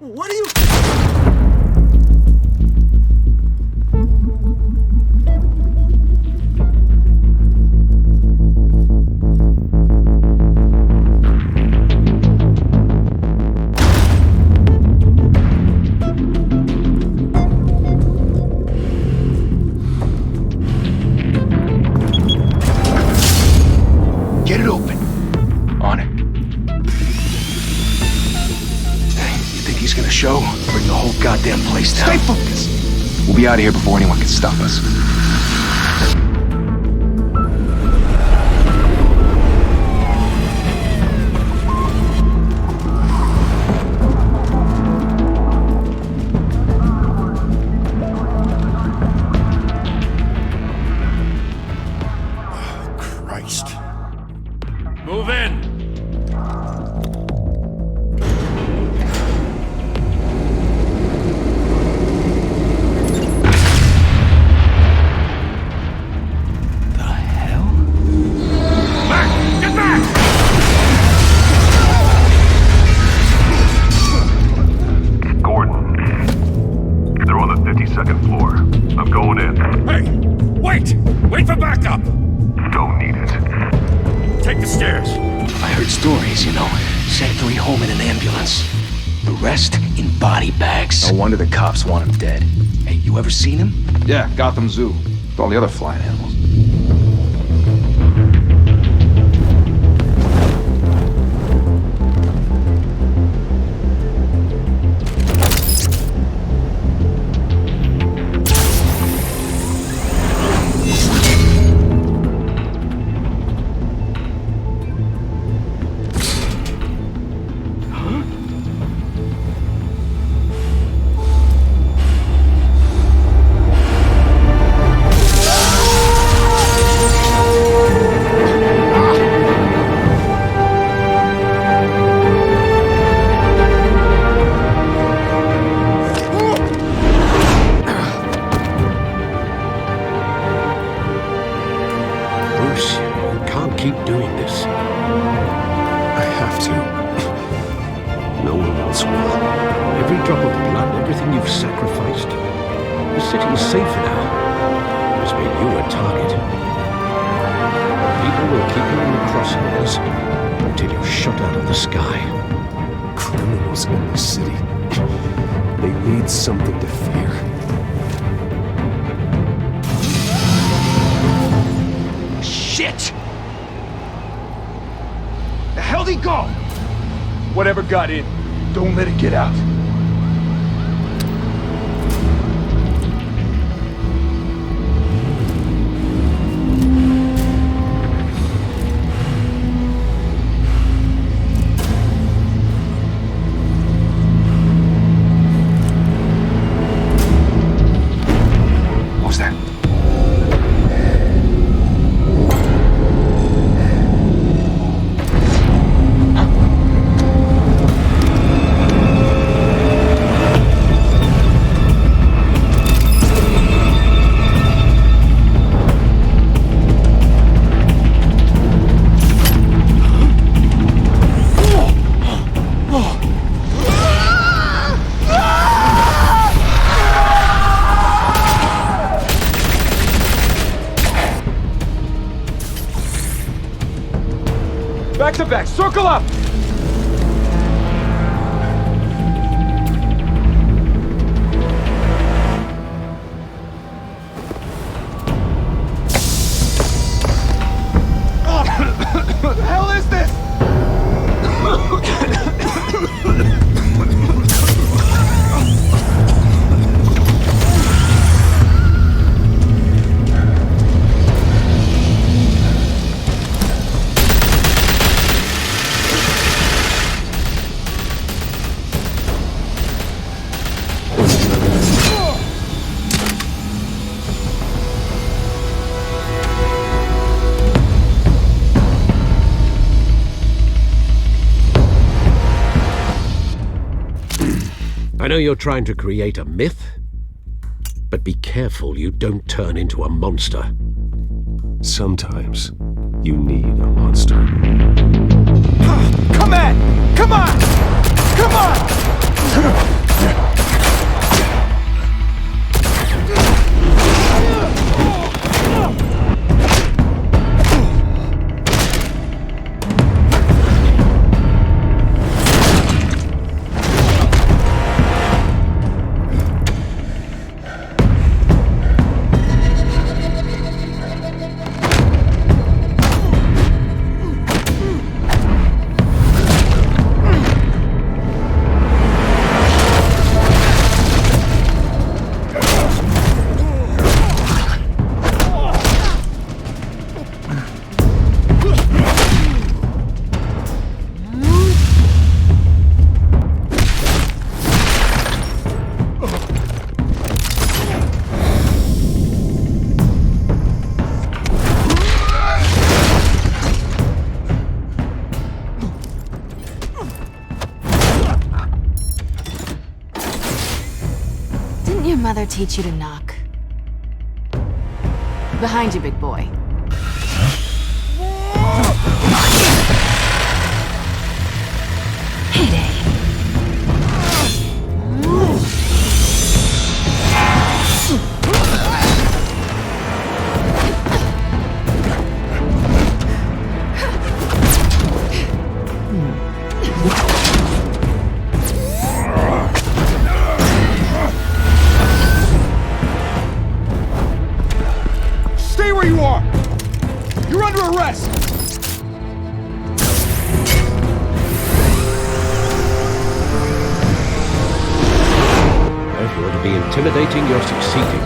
What are you... Get it open. On it. Hey, you think he's gonna show? Bring the whole goddamn place down. Stay focused. We'll be out of here before anyone can stop us. Move in! The hell? Back! Get back! Gordon. They're on the 52nd floor. I'm going in. Hey! Wait! Wait for backup! Don't need it. Take the stairs. I heard stories, you know. Sent 3 home in an ambulance. The rest in body bags. No wonder the cops want him dead. Hey, you ever seen him? Yeah, Gotham Zoo. With all the other flying animals. Keep doing this. I have to. No one else will. Every drop of blood, everything you've sacrificed. The city is safer now. It has made you a target. People will keep you in the crosshairs until you're shot out of the sky. Criminals in the city. They need something to fear. Shit! The hell'd he go? Whatever got in, don't let it get out. What was that? Back to back, circle up! What the hell is this? I know you're trying to create a myth, but be careful you don't turn into a monster. Sometimes you need a monster. Come on! Come on! Come on! Mother teach you to knock? Behind you, big boy. Heyday. Intimidating, you're succeeding.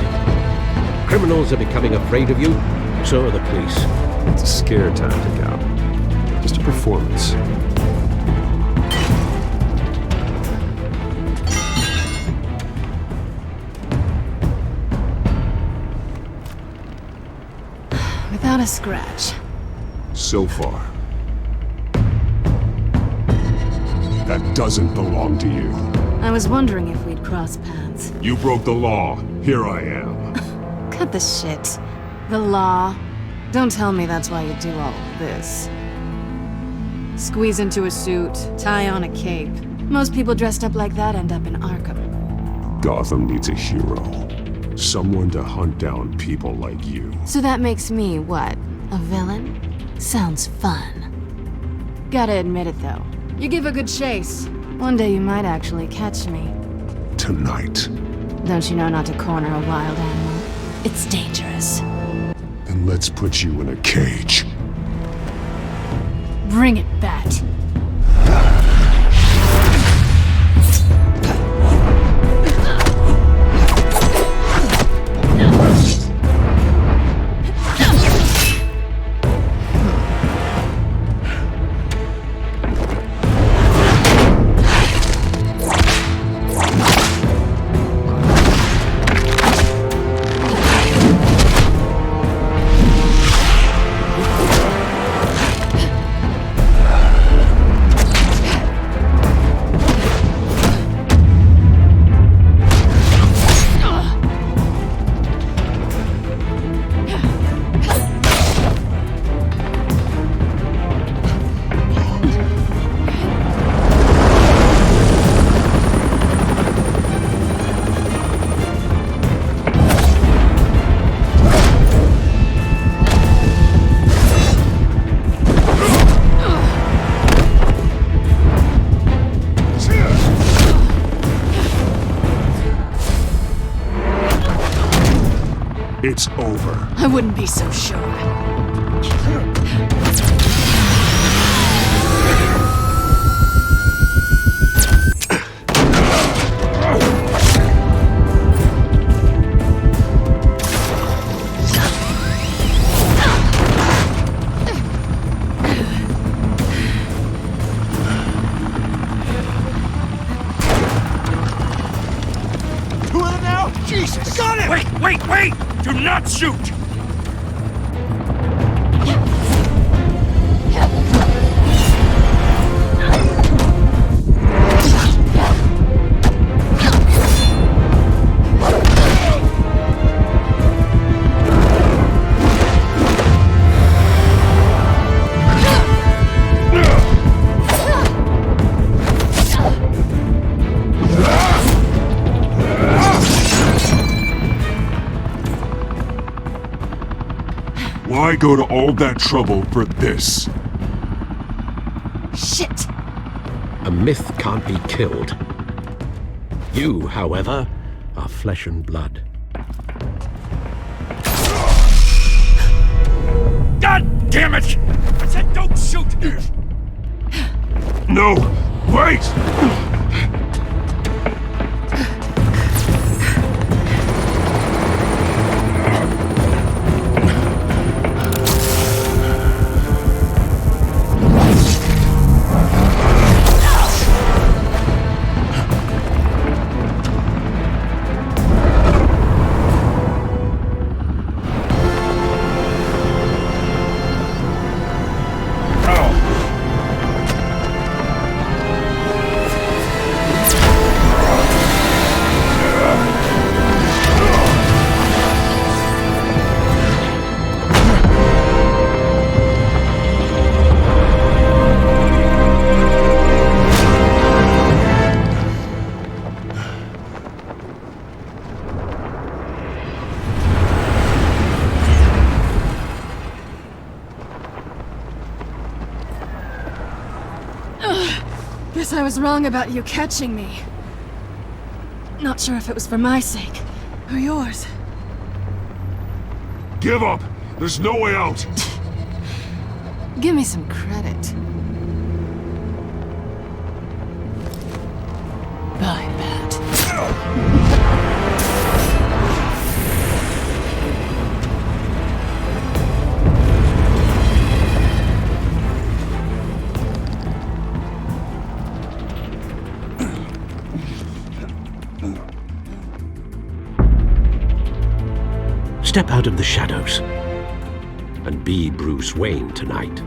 Criminals are becoming afraid of you, so are the police. It's a scare tactic, Al. Just a performance. Without a scratch. So far. That doesn't belong to you. I was wondering if we'd cross paths. You broke the law. Here I am. Cut the shit. The law. Don't tell me that's why you do all of this. Squeeze into a suit, tie on a cape. Most people dressed up like that end up in Arkham. Gotham needs a hero. Someone to hunt down people like you. So that makes me, what, a villain? Sounds fun. Gotta admit it, though. You give a good chase. One day you might actually catch me. Tonight. Don't you know not to corner a wild animal? It's dangerous. Then let's put you in a cage. Bring it, Bat. It's over. I wouldn't be so sure. Jesus! Got him! Wait! Do not shoot! Why go to all that trouble for this? Shit! A myth can't be killed. You, however, are flesh and blood. God damn it! I said don't shoot! No! Wait! Guess I was wrong about you catching me. Not sure if it was for my sake, or yours. Give up! There's no way out! Give me some credit. Bye, Pat. Step out of the shadows and be Bruce Wayne tonight.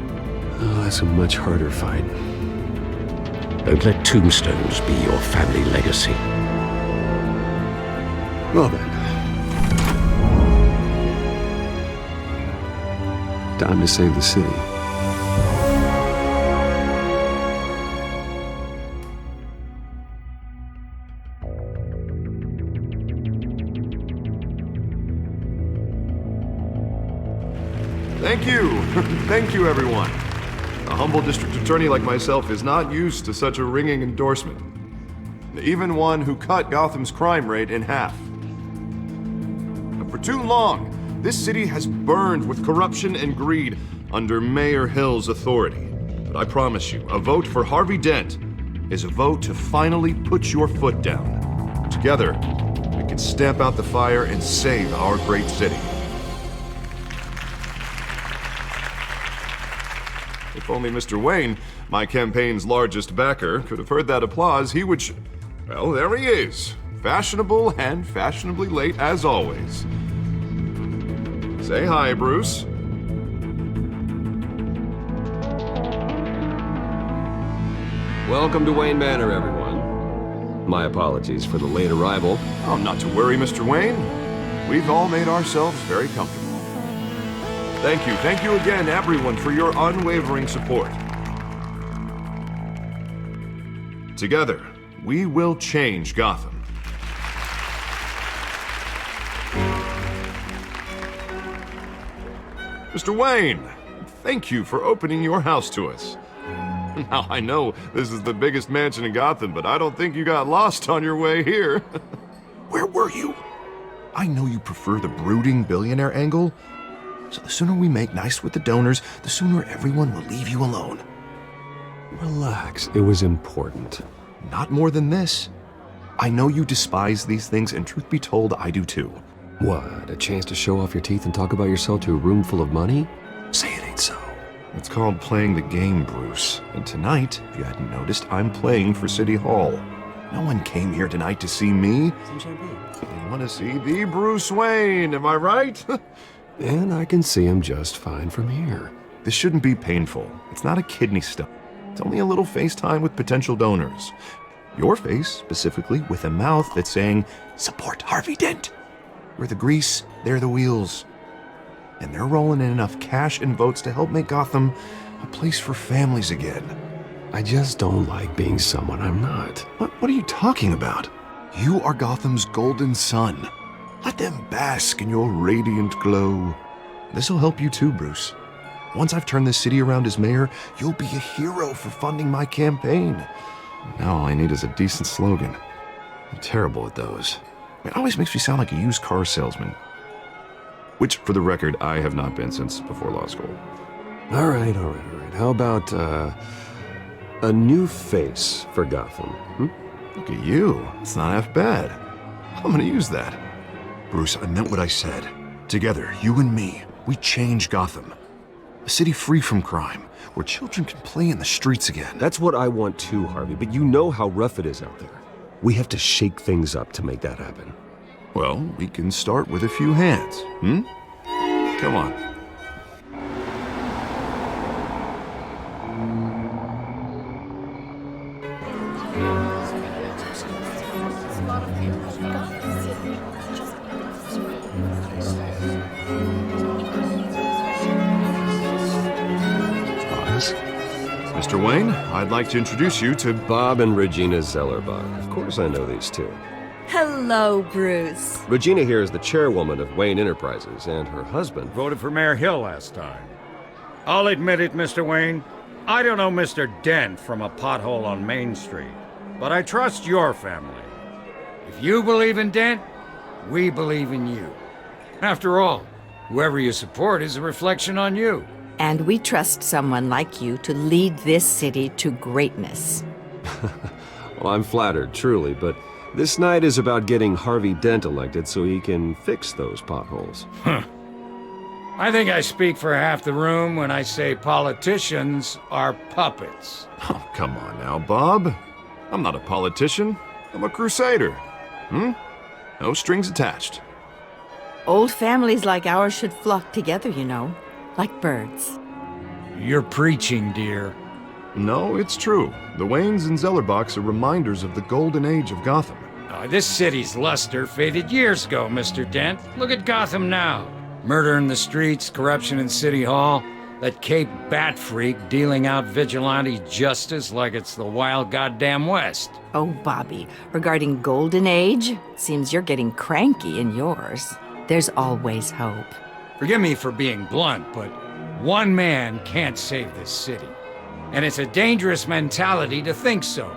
Oh, that's a much harder fight. Don't let tombstones be your family legacy. Well then. Time to save the city. Thank you. Thank you, everyone. A humble district attorney like myself is not used to such a ringing endorsement. Even one who cut Gotham's crime rate in half. For too long, this city has burned with corruption and greed under Mayor Hill's authority. But I promise you, a vote for Harvey Dent is a vote to finally put your foot down. Together, we can stamp out the fire and save our great city. If only Mr. Wayne, my campaign's largest backer, could have heard that applause, he would well, there he is. Fashionable and fashionably late as always. Say hi, Bruce. Welcome to Wayne Manor, everyone. My apologies for the late arrival. Oh, not to worry, Mr. Wayne. We've all made ourselves very comfortable. Thank you again, everyone, for your unwavering support. Together, we will change Gotham. Mr. Wayne, thank you for opening your house to us. Now, I know this is the biggest mansion in Gotham, but I don't think you got lost on your way here. Where were you? I know you prefer the brooding billionaire angle, so the sooner we make nice with the donors, the sooner everyone will leave you alone. Relax, it was important. Not more than this. I know you despise these things, and truth be told, I do too. What, a chance to show off your teeth and talk about yourself to a room full of money? Say it ain't so. It's called playing the game, Bruce. And tonight, if you hadn't noticed, I'm playing for City Hall. No one came here tonight to see me. Some champagne. They want to see the Bruce Wayne, am I right? And I can see him just fine from here. This shouldn't be painful. It's not a kidney stone. It's only a little FaceTime with potential donors. Your face, specifically, with a mouth that's saying, support Harvey Dent. We're the grease, they're the wheels. And they're rolling in enough cash and votes to help make Gotham a place for families again. I just don't like being someone I'm not. What are you talking about? You are Gotham's golden sun. Let them bask in your radiant glow. This'll help you too, Bruce. Once I've turned this city around as mayor, you'll be a hero for funding my campaign. Now all I need is a decent slogan. I'm terrible at those. It always makes me sound like a used car salesman. Which, for the record, I have not been since before law school. All right. How about, a new face for Gotham, Look at you. It's not half bad. I'm gonna use that. Bruce, I meant what I said. Together, you and me, we change Gotham. A city free from crime, where children can play in the streets again. That's what I want too, Harvey, but you know how rough it is out there. We have to shake things up to make that happen. Well, we can start with a few hands, Come on. Mr. Wayne, I'd like to introduce you to Bob and Regina Zellerbach. Of course I know these two. Hello, Bruce. Regina here is the chairwoman of Wayne Enterprises, and her husband... Voted for Mayor Hill last time. I'll admit it, Mr. Wayne. I don't know Mr. Dent from a pothole on Main Street, but I trust your family. If you believe in Dent, we believe in you. After all, whoever you support is a reflection on you. And we trust someone like you to lead this city to greatness. Well, I'm flattered, truly, but this night is about getting Harvey Dent elected so he can fix those potholes. I think I speak for half the room when I say politicians are puppets. Oh, come on now, Bob. I'm not a politician. I'm a crusader. No strings attached. Old families like ours should flock together, you know, like birds. You're preaching, dear. No, it's true. The Waynes and Zellerbachs are reminders of the golden age of Gotham. This city's luster faded years ago, Mr. Dent. Look at Gotham now. Murder in the streets, corruption in City Hall, that Cape Bat freak dealing out vigilante justice like it's the wild goddamn West. Oh, Bobby, regarding Golden Age, seems you're getting cranky in yours. There's always hope. Forgive me for being blunt, but one man can't save this city. And it's a dangerous mentality to think so.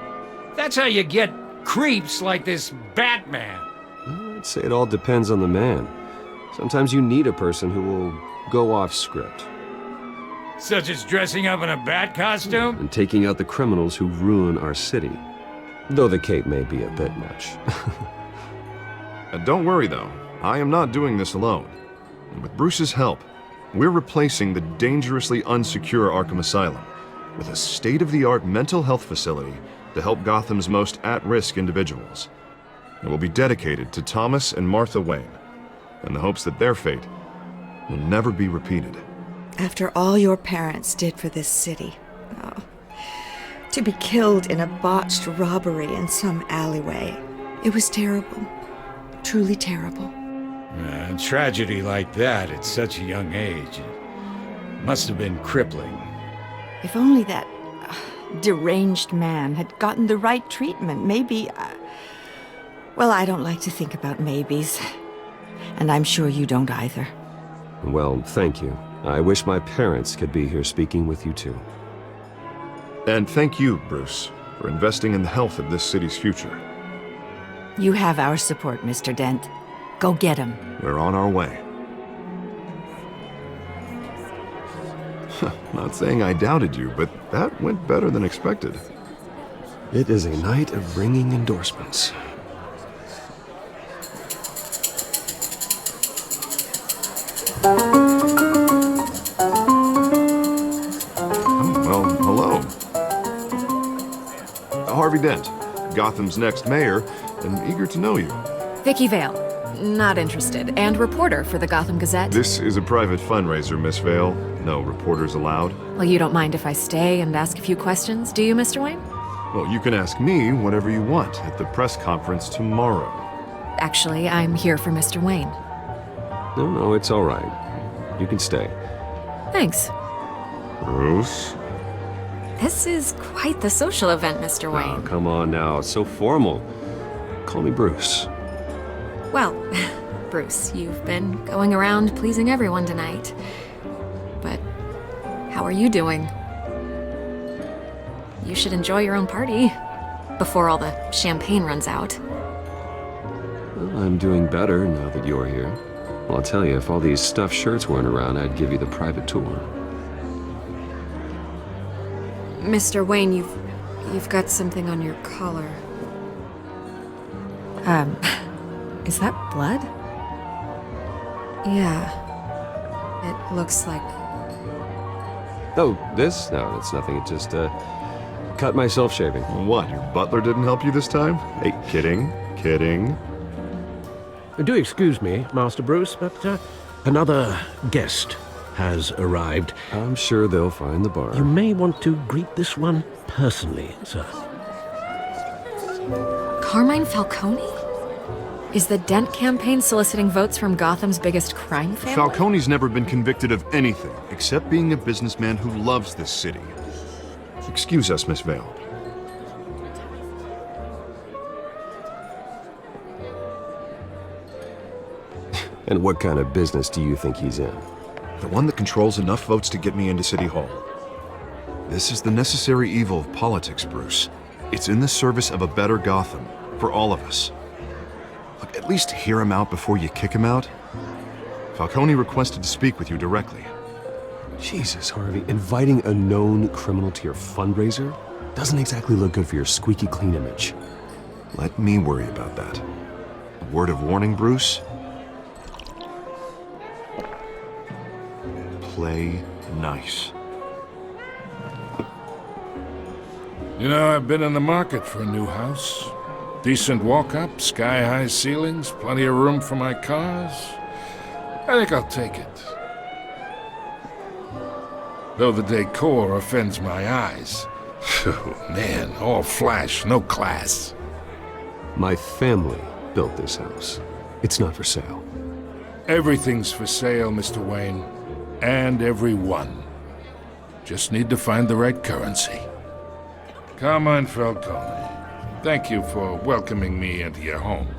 That's how you get creeps like this Batman. I'd say it all depends on the man. Sometimes you need a person who will go off script. Such as dressing up in a bat costume? And taking out the criminals who ruin our city. Though the cape may be a bit much. Don't worry, though. I am not doing this alone. And with Bruce's help, we're replacing the dangerously unsecure Arkham Asylum with a state-of-the-art mental health facility to help Gotham's most at-risk individuals. It will be dedicated to Thomas and Martha Wayne, in the hopes that their fate will never be repeated. After all your parents did for this city, to be killed in a botched robbery in some alleyway, it was terrible. Truly terrible. A tragedy like that at such a young age, it must have been crippling. If only that deranged man had gotten the right treatment, maybe... well, I don't like to think about maybes. And I'm sure you don't either. Well, thank you. I wish my parents could be here speaking with you too. And thank you, Bruce, for investing in the health of this city's future. You have our support, Mr. Dent. Go get him. We're on our way. Not saying I doubted you, but that went better than expected. It is a night of ringing endorsements. Well, hello. Harvey Dent, Gotham's next mayor, and eager to know you. Vicky Vale. Not interested. And reporter for the Gotham Gazette. This is a private fundraiser, Miss Vale. No reporters allowed. Well, you don't mind if I stay and ask a few questions, do you, Mr. Wayne? Well, you can ask me whatever you want at the press conference tomorrow. Actually, I'm here for Mr. Wayne. No, it's all right. You can stay. Thanks. Bruce? This is quite the social event, Mr. Wayne. Oh, come on now. It's so formal. Call me Bruce. Well, Bruce. You've been going around pleasing everyone tonight. But how are you doing? You should enjoy your own party before all the champagne runs out. Well, I'm doing better now that you're here. Well, I'll tell you, if all these stuffed shirts weren't around, I'd give you the private tour. Mr. Wayne, you've got something on your collar. Is that blood? Yeah. It looks like... Oh, this? No, it's nothing. It just, cut myself shaving. What, your butler didn't help you this time? Hey, kidding. Do excuse me, Master Bruce, but another guest has arrived. I'm sure they'll find the bar. You may want to greet this one personally, sir. Carmine Falcone? Is the Dent campaign soliciting votes from Gotham's biggest crime family? Falcone's never been convicted of anything, except being a businessman who loves this city. Excuse us, Miss Vale. And what kind of business do you think he's in? The one that controls enough votes to get me into City Hall. This is the necessary evil of politics, Bruce. It's in the service of a better Gotham, for all of us. Look, at least hear him out before you kick him out. Falcone requested to speak with you directly. Jesus, Harvey, inviting a known criminal to your fundraiser doesn't exactly look good for your squeaky clean image. Let me worry about that. A word of warning, Bruce? Play nice. You know, I've been in the market for a new house. Decent walk-up, sky-high ceilings, plenty of room for my cars. I think I'll take it. Though the decor offends my eyes. Oh, man, all flash, no class. My family built this house. It's not for sale. Everything's for sale, Mr. Wayne. And everyone. Just need to find the right currency. Carmine Falcone, thank you for welcoming me into your home.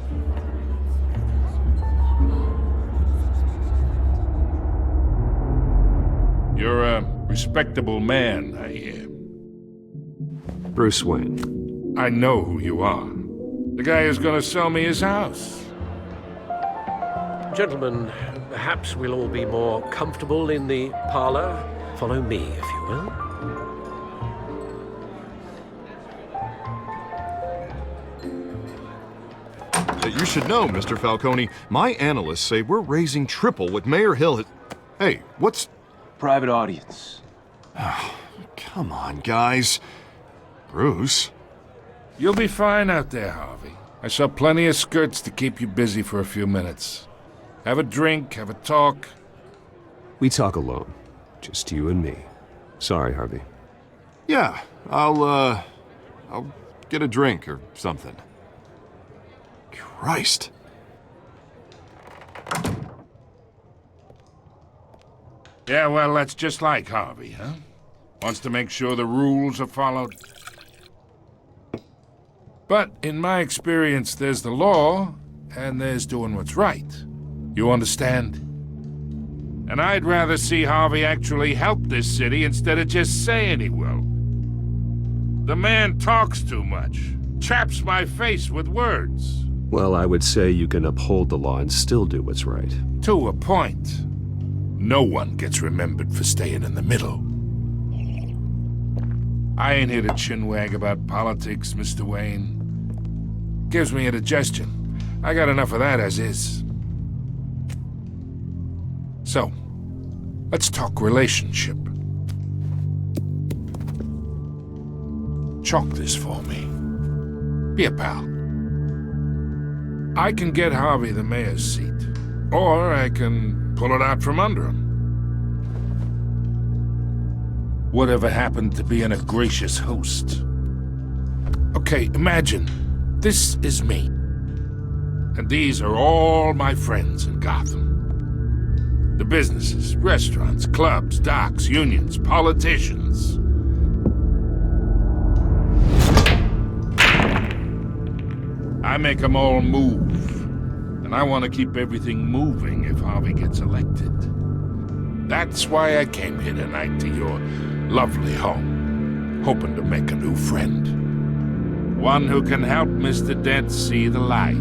You're a respectable man, I hear. Bruce Wayne. I know who you are. The guy who's gonna sell me his house. Gentlemen, perhaps we'll all be more comfortable in the parlor. Follow me, if you will. You should know, Mr. Falcone, my analysts say we're raising triple what Mayor Hill has... Hey, what's... Private audience. Come on, guys. Bruce? You'll be fine out there, Harvey. I saw plenty of skirts to keep you busy for a few minutes. Have a drink, have a talk. We talk alone. Just you and me. Sorry, Harvey. Yeah, I'll get a drink or something. Christ. Yeah, well, that's just like Harvey, huh? Wants to make sure the rules are followed. But in my experience, there's the law, and there's doing what's right. You understand? And I'd rather see Harvey actually help this city instead of just saying he will. The man talks too much, chaps my face with words. Well, I would say you can uphold the law and still do what's right. To a point. No one gets remembered for staying in the middle. I ain't here to chinwag about politics, Mr. Wayne. Gives me indigestion. I got enough of that as is. So, let's talk relationship. Chalk this for me. Be a pal. I can get Harvey the mayor's seat, or I can pull it out from under him. Whatever happened to being a gracious host? Okay, imagine, this is me. And these are all my friends in Gotham. The businesses, restaurants, clubs, docks, unions, politicians. I make them all move. And I want to keep everything moving if Harvey gets elected. That's why I came here tonight to your lovely home, hoping to make a new friend. One who can help Mr. Dent see the light,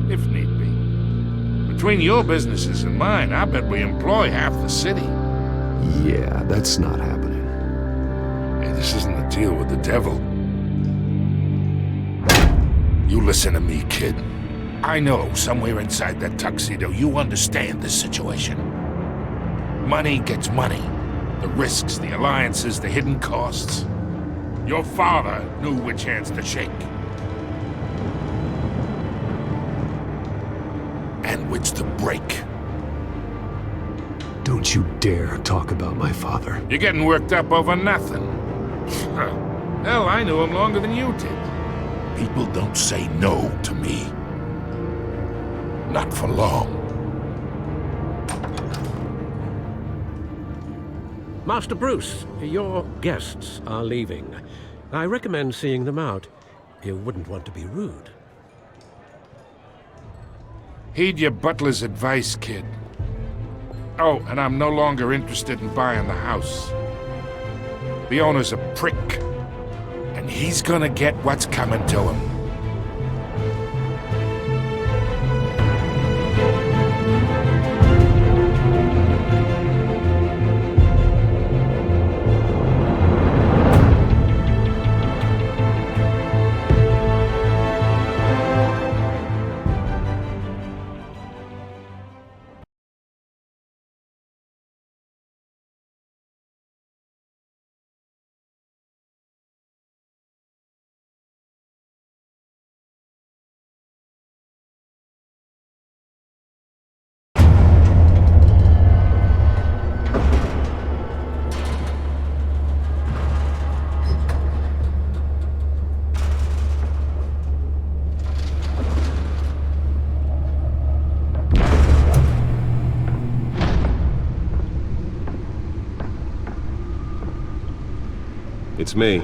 if need be. Between your businesses and mine, I bet we employ half the city. Yeah, that's not happening. Hey, this isn't a deal with the devil. You listen to me, kid. I know somewhere inside that tuxedo you understand this situation. Money gets money. The risks, the alliances, the hidden costs. Your father knew which hands to shake. And which to break. Don't you dare talk about my father. You're getting worked up over nothing. Hell, I knew him longer than you did. People don't say no to me. Not for long. Master Bruce, your guests are leaving. I recommend seeing them out. You wouldn't want to be rude. Heed your butler's advice, kid. Oh, and I'm no longer interested in buying the house. The owner's a prick, and he's gonna get what's coming to him. It's me.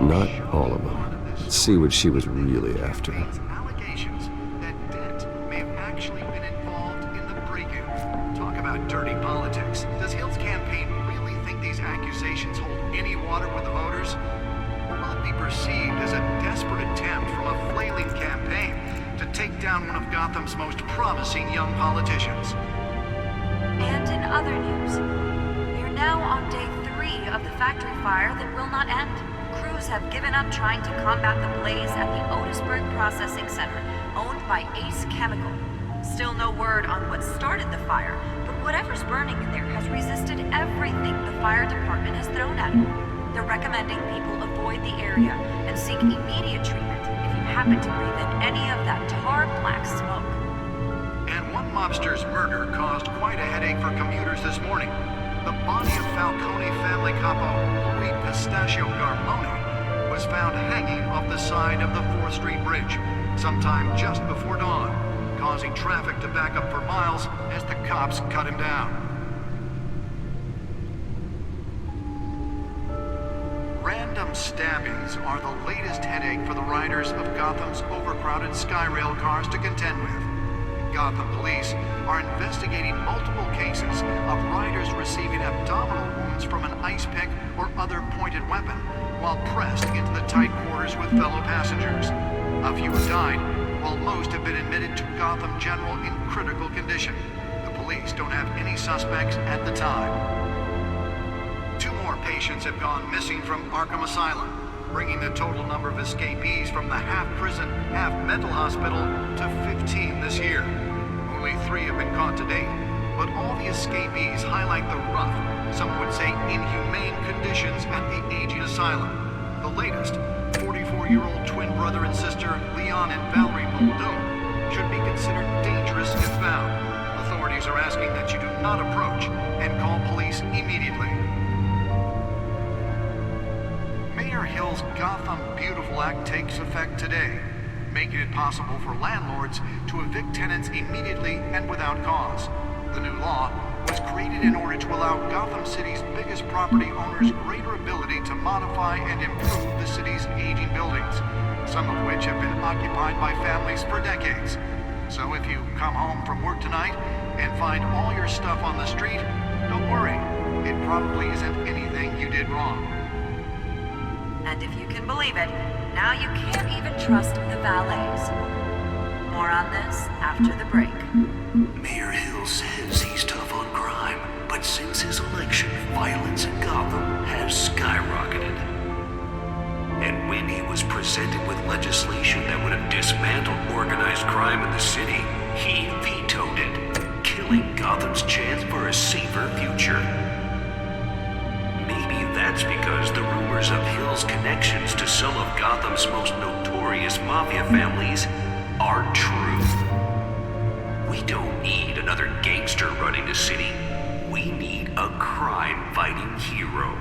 Not all of them. Let's see what she was really after. Allegations that Dent may have actually been involved in the break-in. Talk about dirty politics. Does Hill's campaign really think these accusations hold any water with the voters? Or will it be perceived as a desperate attempt from a flailing campaign to take down one of Gotham's most promising young politicians? And in other news, we are now on day 3 of the factory fire that will not end. Crews have given up trying to combat the blaze at the Otisburg Processing Center, owned by Ace Chemical. Still no word on what started the fire, but whatever's burning in there has resisted everything the fire department has thrown at it. They're recommending people avoid the area and seek immediate treatment if you happen to breathe in any of that tar-black smoke. And one mobster's murder caused quite a headache for commuters this morning. The body of Falcone family capo Louis Pistachio Garmone was found hanging off the side of the 4th Street Bridge sometime just before dawn, causing traffic to back up for miles as the cops cut him down. Random stabbings are the latest headache for the riders of Gotham's overcrowded Skyrail cars to contend with. Gotham police are investigating multiple cases of riders receiving abdominal wounds from an ice pick or other pointed weapon while pressed into the tight quarters with fellow passengers. A few have died, while most have been admitted to Gotham General in critical condition. The police don't have any suspects at the time. 2 more patients have gone missing from Arkham Asylum, bringing the total number of escapees from the half-prison, half-mental hospital to 15 this year. Only 3 have been caught to date, but all the escapees highlight the rough, some would say inhumane conditions at the aging asylum. The latest, 44-year-old twin brother and sister Leon and Valerie Muldoon, should be considered dangerous if found. Authorities are asking that you do not approach and call police immediately. Mayor Hill's Gotham Beautiful Act takes effect today, making it possible for landlords to evict tenants immediately and without cause. The new law was created in order to allow Gotham City's biggest property owners greater ability to modify and improve the city's aging buildings, some of which have been occupied by families for decades. So if you come home from work tonight and find all your stuff on the street, don't worry. It probably isn't anything you did wrong. And if you can believe it, now you can't even trust the valets. More on this after the break. Mayor Hill says he's tough on crime, but since his election, violence in Gotham has skyrocketed. And when he was presented with legislation that would have dismantled organized crime in the city, he vetoed it, killing Gotham's chance for a safer future. Maybe that's because the rumors of Hill's connections to some of Gotham's most notorious mafia families are true. We don't need another gangster running the city. We need a crime-fighting hero.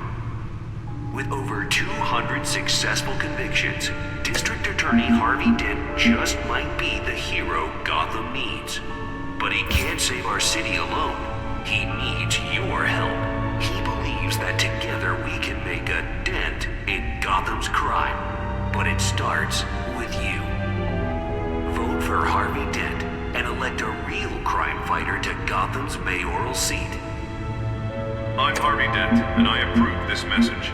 With over 200 successful convictions, District Attorney Harvey Dent just might be the hero Gotham needs. But he can't save our city alone. He needs your help. He believes that together we can make a dent in Gotham's crime. But it starts with you. Vote for Harvey Dent and elect a real crime fighter to Gotham's mayoral seat. I'm Harvey Dent, and I approve this message.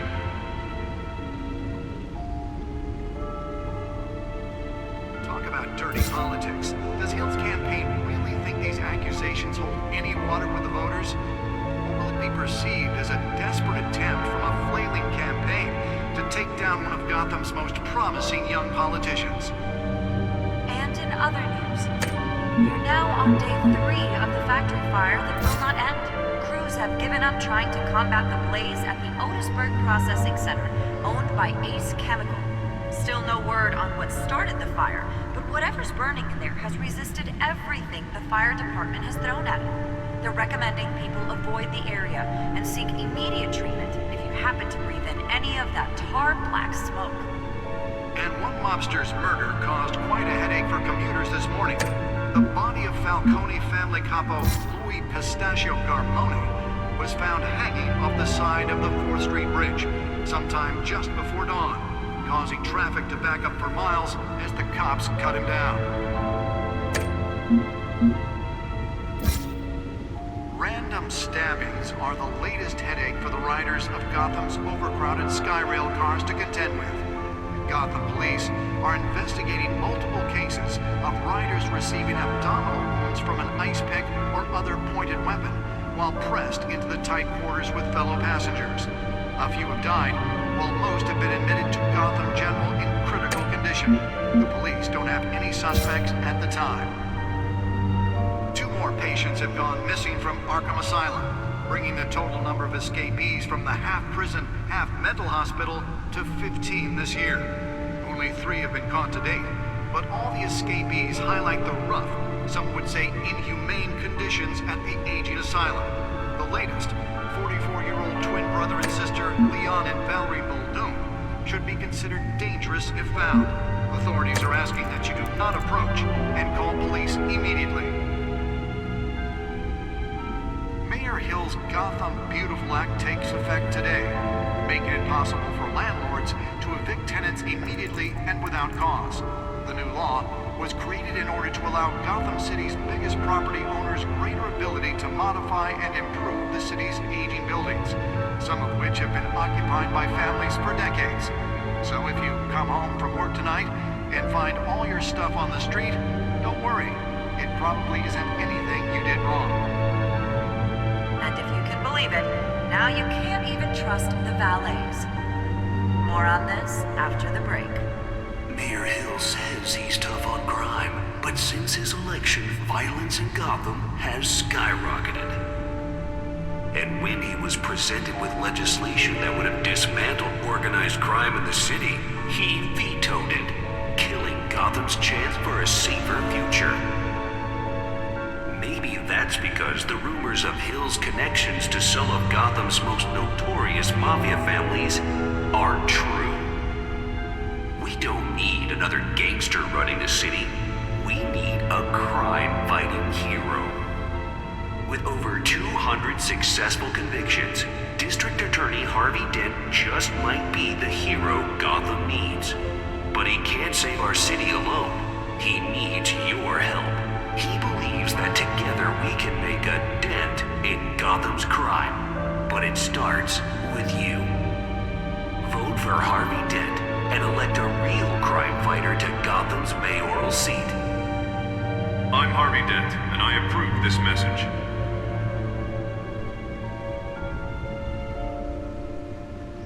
Talk about dirty politics. Does Hill's campaign really think these accusations hold any water with the voters? Or will it be perceived as a desperate attempt from a flailing campaign to take down one of Gotham's most promising young politicians? And in other news, we're now on day 3 of the factory fire that will not end. Crews have given up trying to combat the blaze at the Otisburg Processing Center, owned by Ace Chemical. Still no word on what started the fire, but whatever's burning in there has resisted everything the fire department has thrown at it. They're recommending people avoid the area and seek immediate treatment if you happen to breathe in any of that tar black smoke. And one mobster's murder caused quite a headache for commuters this morning. The body of Falcone family capo Louis Pistachio Garmone was found hanging off the side of the 4th Street Bridge sometime just before dawn, causing traffic to back up for miles as the cops cut him down. Random stabbings are the latest headache for the riders of Gotham's overcrowded Skyrail cars to contend with. Gotham police are investigating multiple cases of riders receiving abdominal wounds from an ice pick or other pointed weapon while pressed into the tight quarters with fellow passengers. A few have died, while most have been admitted to Gotham General in critical condition. The police don't have any suspects at the time. 2 more patients have gone missing from Arkham Asylum, bringing the total number of escapees from the half-prison, half-mental hospital to 15 this year. Only 3 have been caught to date, but all the escapees highlight the rough, some would say inhumane conditions at the aging asylum. The latest, 44-year-old twin brother and sister Leon and Valerie Muldoon, should be considered dangerous if found. Authorities are asking that you do not approach and call police immediately. Mayor Hill's Gotham Beautiful Act takes effect today, making it possible for landlords to evict tenants immediately and without cause. The new law was created in order to allow Gotham City's biggest property owners greater ability to modify and improve the city's aging buildings, some of which have been occupied by families for decades. So if you come home from work tonight and find all your stuff on the street, don't worry. It probably isn't anything you did wrong. And if you can believe it, now you can't even trust the valets. More on this after the break. Mayor Hill says he's tough on crime, but since his election, violence in Gotham has skyrocketed. And when he was presented with legislation that would have dismantled organized crime in the city, he vetoed it, killing Gotham's chance for a safer future. Maybe that's because the rumors of Hill's connections to some of Gotham's most notorious mafia families are true. We don't need another gangster running the city. We need a crime-fighting hero. With over 200 successful convictions, District Attorney Harvey Dent just might be the hero Gotham needs. But he can't save our city alone. He needs your help. He believes that together we can make a dent in Gotham's crime. But it starts with you. Vote for Harvey Dent and elect a real crime fighter to Gotham's mayoral seat. I'm Harvey Dent, and I approve this message.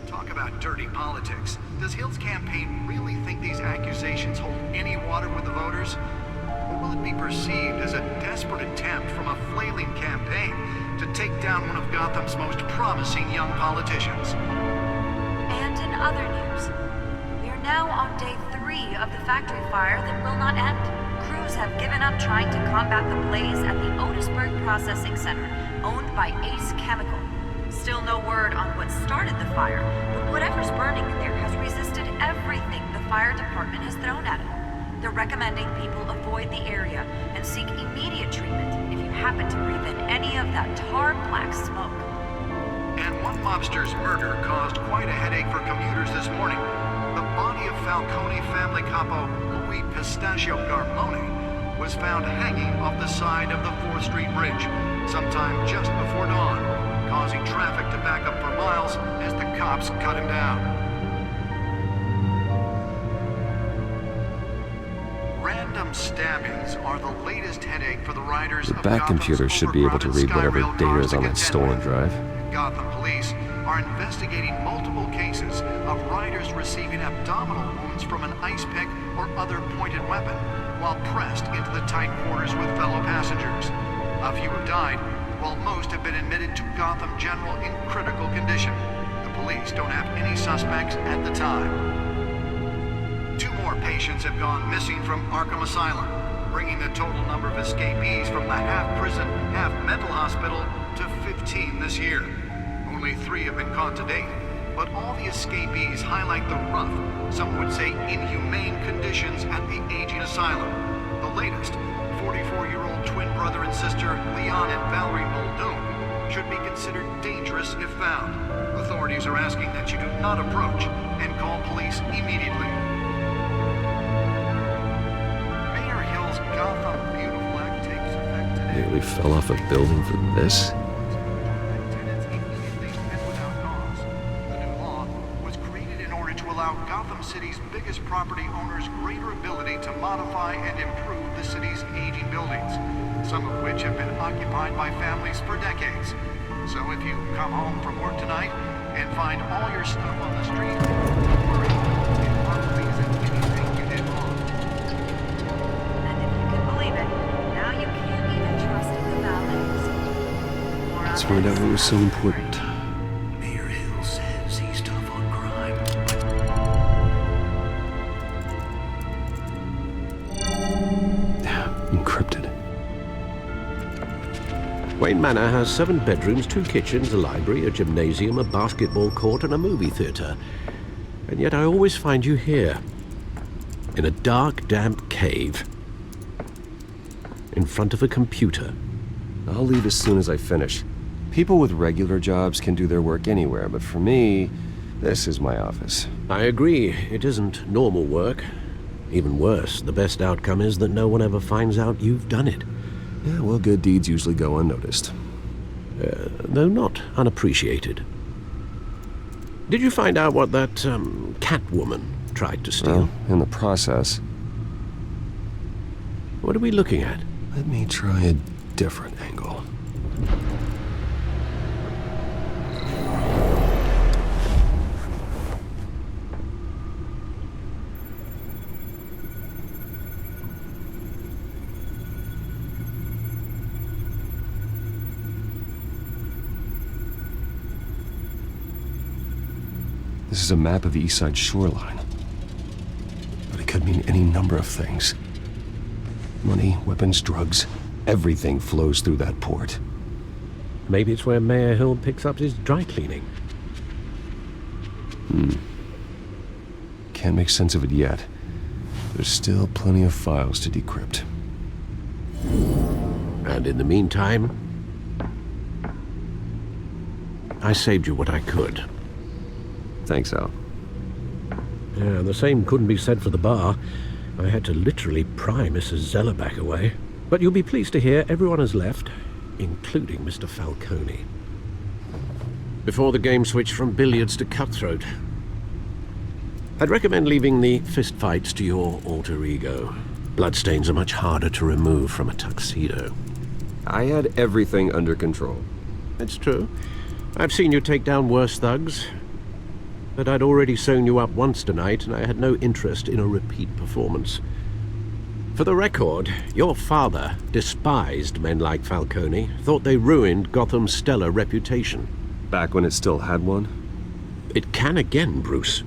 Talk about dirty politics. Does Hill's campaign really think these accusations hold any water with the voters? Or will it be perceived as a desperate attempt from a flailing campaign to take down one of Gotham's most promising young politicians? And in other news, we are now on day 3 of the factory fire that will not end. Crews have given up trying to combat the blaze at the Otisburg Processing Center, owned by Ace Chemical. Still no word on what started the fire, but whatever's burning in there has resisted everything the fire department has thrown at it. They're recommending people avoid the area and seek immediate treatment if you happen to breathe in any of that tar black smoke. And one mobster's murder caused quite a headache for commuters this morning. The body of Falcone family capo Louis Pistachio Garmone was found hanging off the side of the 4th Street Bridge sometime just before dawn, causing traffic to back up for miles as the cops cut him down. Random stabbings are the latest headache for the riders of Back computer should be able to read whatever data is on that stolen drive. Gotham police are investigating multiple cases of riders receiving abdominal wounds from an ice pick or other pointed weapon while pressed into the tight quarters with fellow passengers. A few have died, while most have been admitted to Gotham General in critical condition. The police don't have any suspects at the time. 2 more patients have gone missing from Arkham Asylum, bringing the total number of escapees from the half-prison, half-mental hospital to 15 this year. Only 3 have been caught to date, but all the escapees highlight the rough, some would say inhumane conditions at the aging asylum. The latest, 44-year-old twin brother and sister Leon and Valerie Muldoon, should be considered dangerous if found. Authorities are asking that you do not approach and call police immediately. Mayor Hill's Gotham Beautiful Act takes effect today. Nearly fell off a building for this? Gotham City's biggest property owners greater ability to modify and improve the city's aging buildings, some of which have been occupied by families for decades. So if you come home from work tonight and find all your stuff on the street, don't worry, it probably isn't anything you did wrong. And if you can believe it, now you can't even trust the valets. Let's find out what was so important. Encrypted. Wayne Manor has 7 bedrooms, 2 kitchens, a library, a gymnasium, a basketball court, and a movie theater. And yet I always find you here, in a dark, damp cave, in front of a computer. I'll leave as soon as I finish. People with regular jobs can do their work anywhere, but for me, this is my office. I agree. It isn't normal work. Even worse, the best outcome is that no one ever finds out you've done it. Yeah, well, good deeds usually go unnoticed. Though not unappreciated. Did you find out what that, cat woman tried to steal? Well, in the process. What are we looking at? Let me try a different angle. This is a map of the east side shoreline. But it could mean any number of things. Money, weapons, drugs, everything flows through that port. Maybe it's where Mayor Hill picks up his dry cleaning. Can't make sense of it yet. There's still plenty of files to decrypt. And in the meantime, I saved you what I could. Thanks, Al. Yeah, the same couldn't be said for the bar. I had to literally pry Mrs. Zellerback away. But you'll be pleased to hear everyone has left, including Mr. Falcone. Before the game switched from billiards to cutthroat. I'd recommend leaving the fistfights to your alter ego. Bloodstains are much harder to remove from a tuxedo. I had everything under control. That's true. I've seen you take down worse thugs. But I'd already sewn you up once tonight, and I had no interest in a repeat performance. For the record, your father despised men like Falcone, thought they ruined Gotham's stellar reputation. Back when it still had one? It can again, Bruce.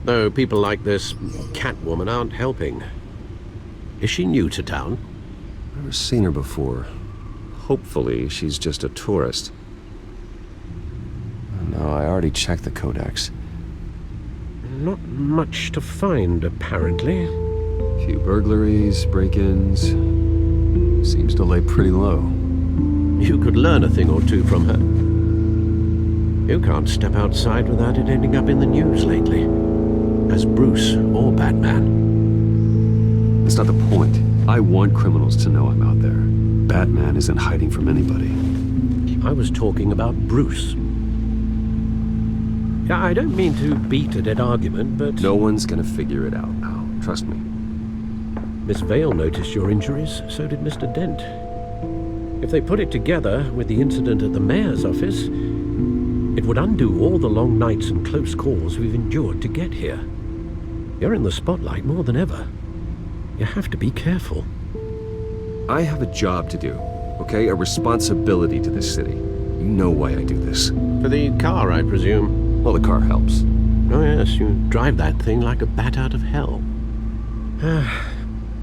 Though people like this Catwoman aren't helping. Is she new to town? Never seen her before. Hopefully, she's just a tourist. No, I already checked the codex. Not much to find, apparently. Few burglaries, break-ins. Seems to lay pretty low. You could learn a thing or two from her. You can't step outside without it ending up in the news lately. As Bruce or Batman. That's not the point. I want criminals to know I'm out there. Batman isn't hiding from anybody. I was talking about Bruce. I don't mean to beat a dead argument, but... No one's gonna figure it out, Al. Trust me. Miss Vale noticed your injuries, so did Mr. Dent. If they put it together with the incident at the mayor's office, it would undo all the long nights and close calls we've endured to get here. You're in the spotlight more than ever. You have to be careful. I have a job to do, okay? A responsibility to this city. You know why I do this. For the car, I presume. Well, the car helps. Oh yes, you drive that thing like a bat out of hell.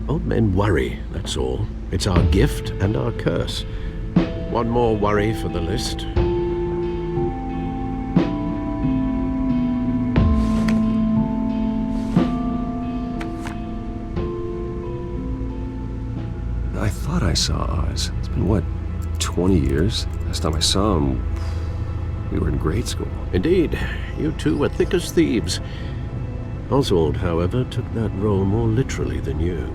Old men worry, that's all. It's our gift and our curse. One more worry for the list. I thought I saw Oz. It's been, what, 20 years? Last time I saw him, we were in grade school. Indeed. You two were thick as thieves. Oswald, however, took that role more literally than you.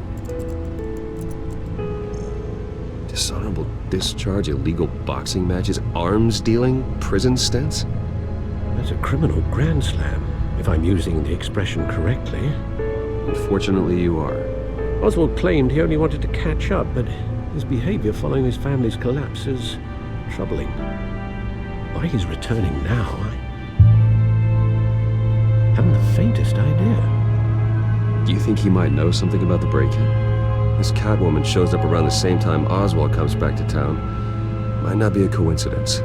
Dishonorable discharge, illegal boxing matches, arms dealing, prison stints? That's a criminal grand slam, if I'm using the expression correctly. Unfortunately, you are. Oswald claimed he only wanted to catch up, but his behavior following his family's collapse is troubling. Why he's returning now, I haven't the faintest idea. Do you think he might know something about the break-in? This Catwoman shows up around the same time Oswald comes back to town. Might not be a coincidence.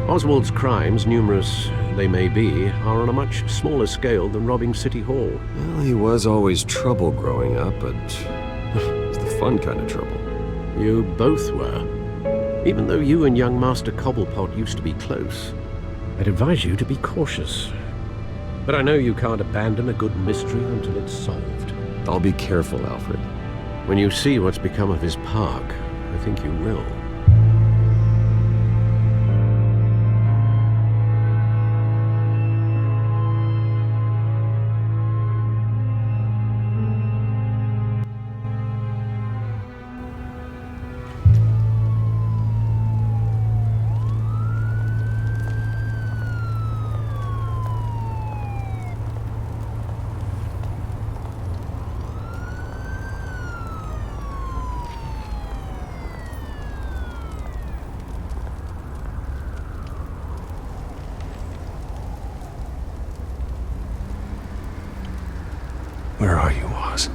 Oswald's crimes, numerous they may be, are on a much smaller scale than robbing City Hall. Well, he was always trouble growing up, but it's the fun kind of trouble. You both were. Even though you and young Master Cobblepot used to be close, I'd advise you to be cautious. But I know you can't abandon a good mystery until it's solved. I'll be careful, Alfred. When you see what's become of his park, I think you will. Where are you, Oz?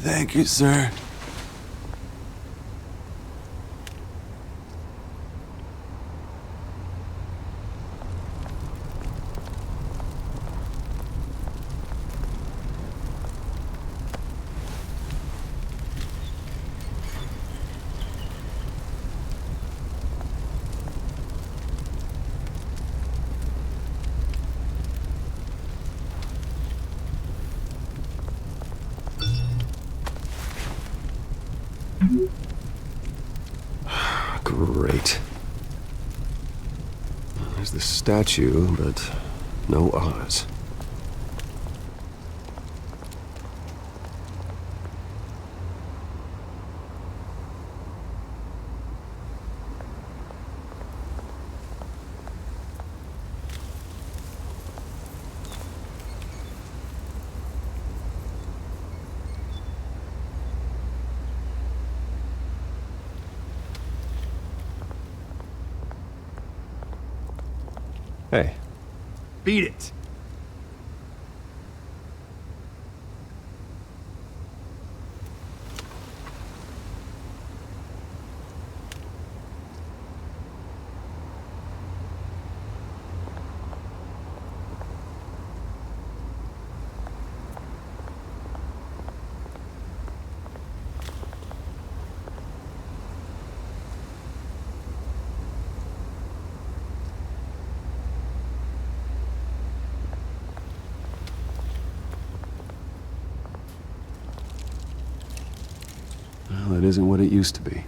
Thank you, sir. Great. There's the statue, but no Oz. Hey. Beat it. Well, it isn't what it used to be.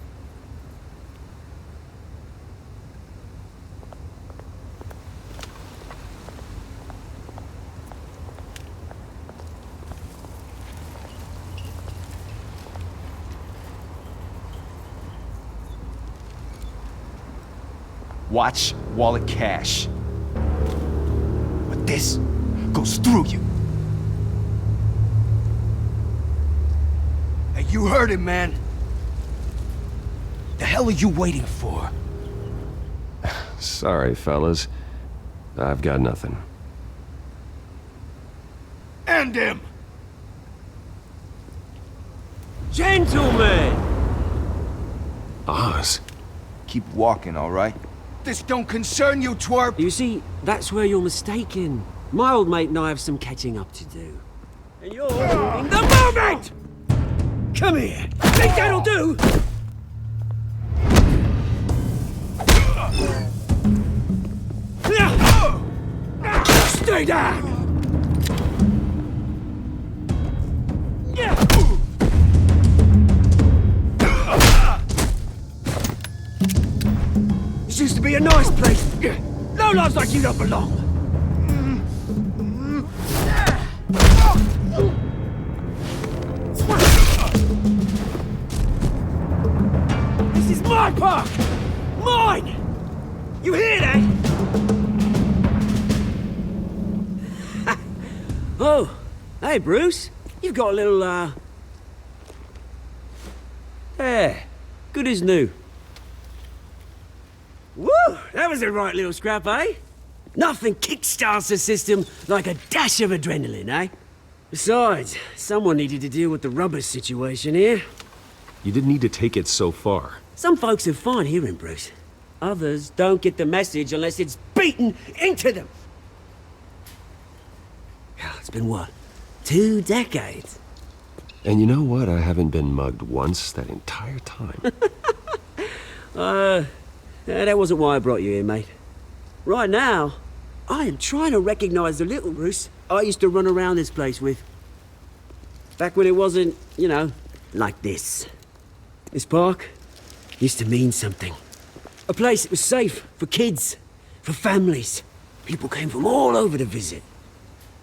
Watch wallet cash. But this goes through you. Hey, you heard him, man. The hell are you waiting for? Sorry, fellas. I've got nothing. End him! Gentlemen! Oz. Keep walking, all right? This don't concern you, twerp! You see, that's where you're mistaken. My old mate and I have some catching up to do. And you're ruining the moment! Come here! Think that'll do? Stay down! This used to be a nice place. No lives like you don't belong. This is my park! Mine! You hear that? Oh, hey Bruce. You've got a little, Yeah, good as new. Woo! That was a right little scrap, eh? Nothing kickstarts the system like a dash of adrenaline, eh? Besides, someone needed to deal with the rubber situation here. You didn't need to take it so far. Some folks are fine hearing, Bruce. Others don't get the message unless it's beaten into them. It's been what? 2 decades? And you know what? I haven't been mugged once that entire time. That wasn't why I brought you here, mate. Right now, I am trying to recognize the little Bruce I used to run around this place with. Back when it wasn't, you know, like this. This park used to mean something. A place that was safe for kids, for families. People came from all over to visit.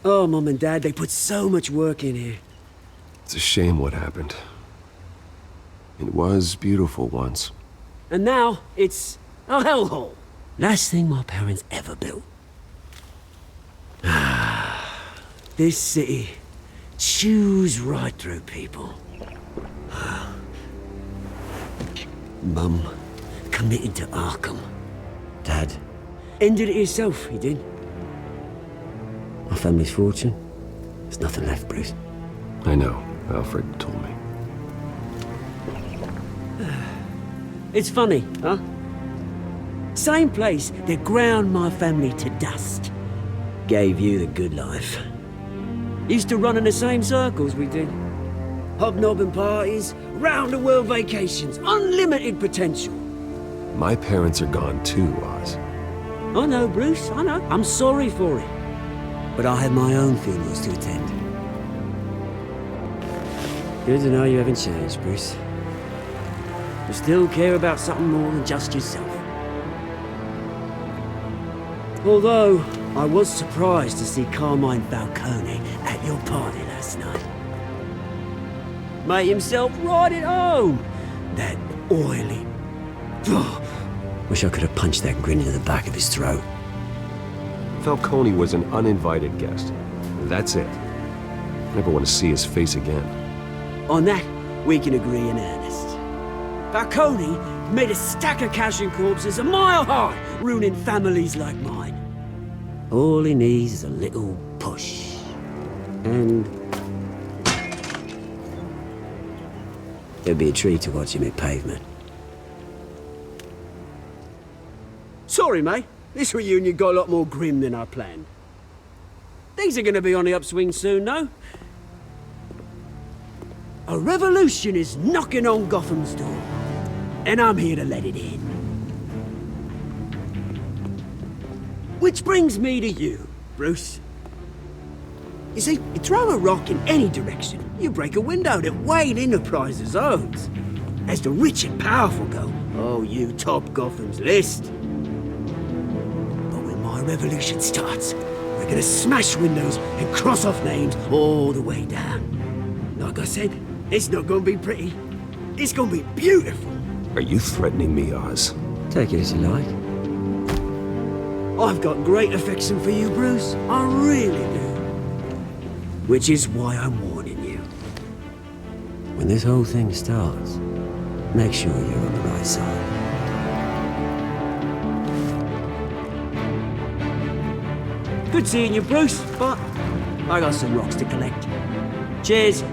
Oh, Mum and Dad, they put so much work in here. It's a shame what happened. It was beautiful once. And now, it's a hellhole. Last thing my parents ever built. This city chews right through people. Mum committed to Arkham. Dad ended it himself, he did. My family's fortune, there's nothing left, Bruce. I know. Alfred told me. It's funny, huh? Same place that ground my family to dust gave you the good life. Used to run in the same circles we did. Hobnobbing parties, round-the-world vacations, unlimited potential. My parents are gone too, Oz. I know, Bruce, I know. I'm sorry for it. But I have my own funerals to attend. Good to know you haven't changed, Bruce. You still care about something more than just yourself. Although, I was surprised to see Carmine Falcone at your party last night. Made himself right at home. That oily... Wish I could have punched that grin into the back of his throat. Falcone was an uninvited guest. That's it. Never want to see his face again. On that, we can agree in earnest. Falcone made a stack of cash and corpses a mile high, ruining families like mine. All he needs is a little push. And... it'd be a treat to watch him hit pavement. Sorry, mate. This reunion got a lot more grim than I planned. Things are gonna be on the upswing soon, no? A revolution is knocking on Gotham's door. And I'm here to let it in. Which brings me to you, Bruce. You see, you throw a rock in any direction, you break a window that Wayne Enterprises owns. As the rich and powerful go, oh, you top Gotham's list. But when my revolution starts, we're gonna smash windows and cross off names all the way down. Like I said, it's not gonna be pretty. It's gonna be beautiful. Are you threatening me, Oz? Take it as you like. I've got great affection for you, Bruce. I really do. Which is why I'm warning you. When this whole thing starts, make sure you're on the right side. Good seeing you, Bruce, but I got some rocks to collect. Cheers.